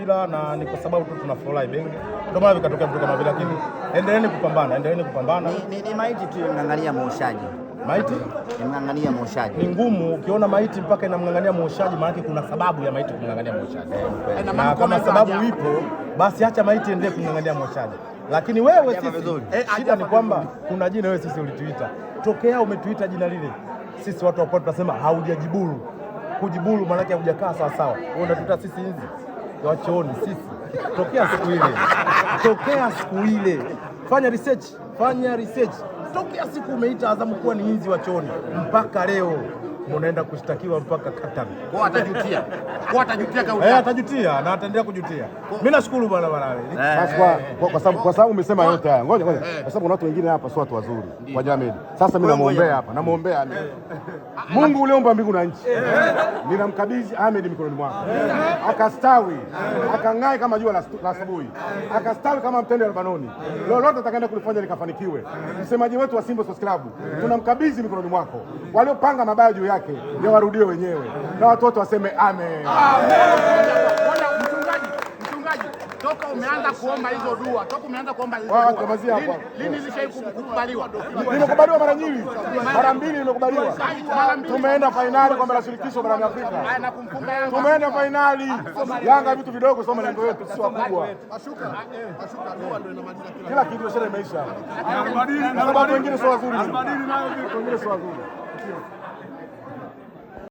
mpira na ni kwa sababu tu tunafurahi Benge, ndio maana vikatokea vitu kama vile, lakini endeleeni kupambana. Ni maiti tu imng'ang'ania muoshaji. Maiti imng'ang'ania muoshaji ni ngumu. Ukiona maiti mpaka inamng'ang'ania muoshaji, maana kuna sababu ya maiti kumng'ang'ania muoshaji, na kama sababu ipo basi acha maiti endelee kumng'ang'ania muoshaji. Lakini wewe sisi, shida ni kwamba kuna jina wewe sisi ulituita, tokea umetuita jina lile, sisi watu wa Pwani tunasema haujajiburu. Kujiburu maana yake hujakaa sawa sawa. Wewe unatuita sisi hizi wachooni sisi, tokea siku ile fanya research. Tokea siku umeita Azamu kuwa ni inzi wa chooni mpaka leo unaenda kushtakiwa mpaka Qatar. Kwa atajutia atajutia na ataendelea kujutia. Mimi nashukuru bwana Malawi. Kwa sababu umesema yote haya. Ngoja. Kwa sababu kuna watu wengine hapa sio watu wazuri kwa Ahmed. Sasa mimi namuombea Ahmed. Mungu uliomba mbingu na nchi. Ninamkabidhi Ahmed mikononi mwako. Akastawi, akang'ae kama jua la asubuhi. Akastawi kama mtende wa Lebanoni. Lolote atakaenda kulifanya likafanikiwe. Msemaji wetu wa Simba Sports Club, tunamkabidhi mikononi mwako. Waliopanga mabaya juu yake ya warudie wenyewe na watoto waseme amen. Mchungaji, toka umeanza kuomba hizo dua, lini zishakubaliwa? Nimekubaliwa mara nyingi, mara mbili nimekubaliwa. Tumeenda fainali kwa la shirikisho barani Afrika, tumeenda fainali. Yanga vitu vidogo, sio malengo yetu, sio wakubwa. Kila kitu sherehe imeisha, na watu wengine sio wazuri.